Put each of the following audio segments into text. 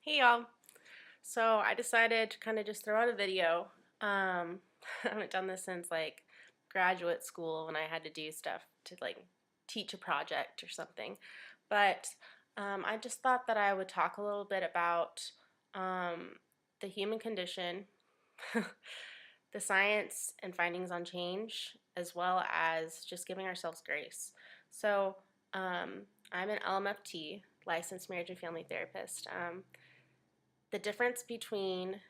Hey y'all. So I decided to kind of just throw out a video. I haven't done this since like graduate school when I had to do stuff to like teach a project or something. But I just thought that I would talk a little bit about um, the human condition, the science and findings on change, as well as just giving ourselves grace. So I'm an LMFT, licensed marriage and family therapist. The difference between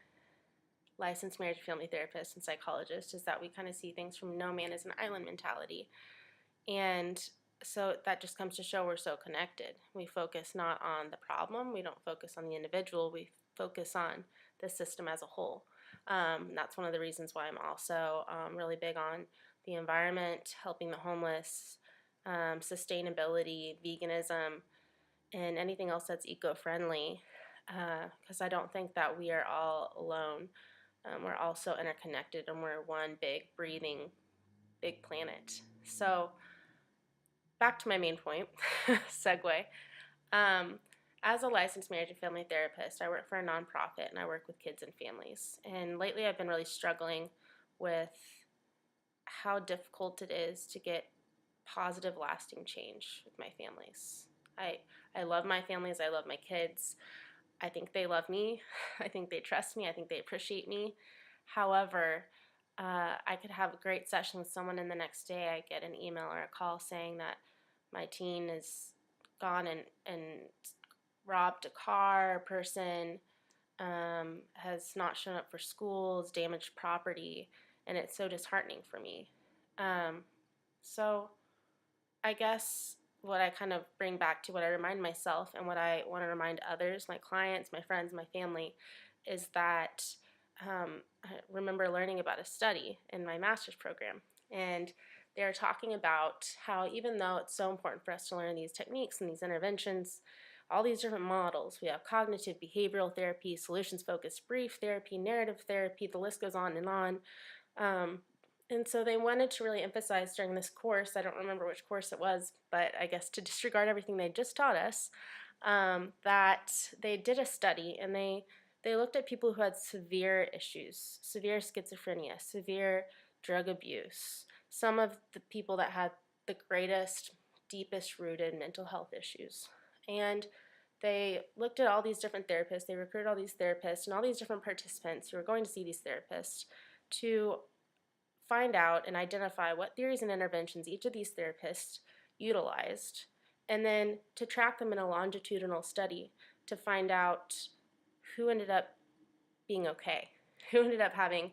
licensed marriage and family therapists and psychologists is that we kind of see things from no man is an island mentality. And so that just comes to show we're so connected. We focus not on the problem, we don't focus on the individual, we focus on the system as a whole. That's one of the reasons why I'm also really big on the environment, helping the homeless, sustainability, veganism, and anything else that's eco-friendly, because I don't think that we are all alone. We're also interconnected, and we're one big breathing big planet. So back to my main point, segue. Um, as a licensed marriage and family therapist, I work for a nonprofit and I work with kids and families. And lately I've been really struggling with how difficult it is to get positive, lasting change with my families. I, I love my families, I love my kids. I think they love me. I think they trust me. I think they appreciate me. However, I could have a great session with someone, and the next day I get an email or a call saying that my teen is gone and robbed a car, a person has not shown up for school, has damaged property, and it's so disheartening for me. Um, so I guess what I kind of bring back to what I remind myself and what I want to remind others, my clients, my friends, my family, is that I remember learning about a study in my master's program. And they were talking about how even though it's so important for us to learn these techniques and these interventions, all these different models, we have cognitive behavioral therapy, solutions focused brief therapy, narrative therapy, the list goes on and on. Um, and so they wanted to really emphasize during this course, I don't remember which course it was, but I guess to disregard everything they just taught us, that they did a study and they looked at people who had severe issues, severe schizophrenia, severe drug abuse, some of the people that had the greatest, deepest rooted mental health issues. And they looked at all these different therapists, they recruited all these therapists and all these different participants who were going to see these therapists to find out and identify what theories and interventions each of these therapists utilized, and then to track them in a longitudinal study to find out who ended up being okay, who ended up having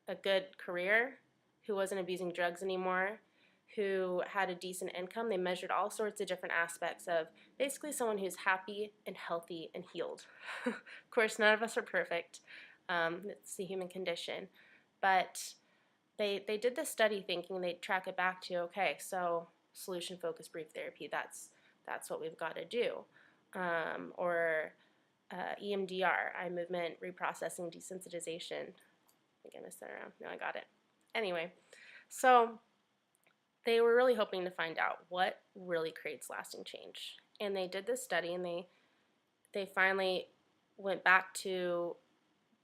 a good career, who wasn't abusing drugs anymore, who had a decent income. They measured all sorts of different aspects of basically someone who's happy and healthy and healed. Of course, none of us are perfect. It's the human condition. But they did this study thinking they'd track it back to, okay, so solution focused brief therapy, that's what we've got to do. Or EMDR, eye movement reprocessing desensitization. I think I missed that around. No, I got it. Anyway, so they were really hoping to find out what really creates lasting change. And they did this study and they finally went back to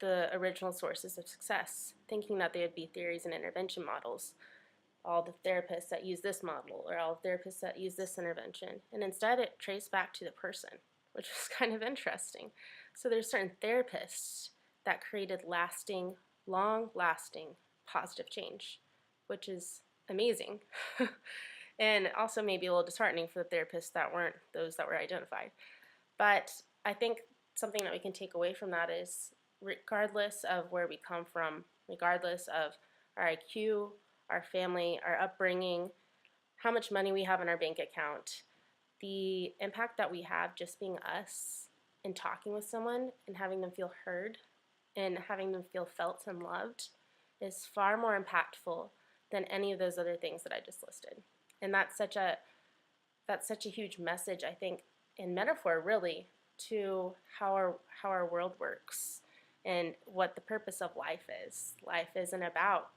the original sources of success, thinking that they would be theories and intervention models, all the therapists that use this model or all the therapists that use this intervention. And instead it traced back to the person, which was kind of interesting. So there's certain therapists that created lasting, long-lasting positive change, which is amazing. And also maybe a little disheartening for the therapists that weren't those that were identified. But I think something that we can take away from that is regardless of where we come from, regardless of our IQ, our family, our upbringing, how much money we have in our bank account, the impact that we have just being us and talking with someone and having them feel heard and having them feel felt and loved is far more impactful than any of those other things that I just listed. And that's such a huge message, I think, in metaphor really, to how our world works and what the purpose of life is. Life isn't about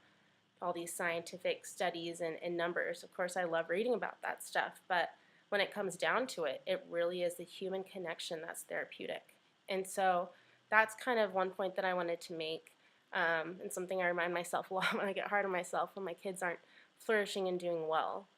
all these scientific studies and numbers. Of course, I love reading about that stuff, but when it comes down to it, it really is the human connection that's therapeutic. And so that's kind of one point that I wanted to make, and something I remind myself a lot when I get hard on myself when my kids aren't flourishing and doing well.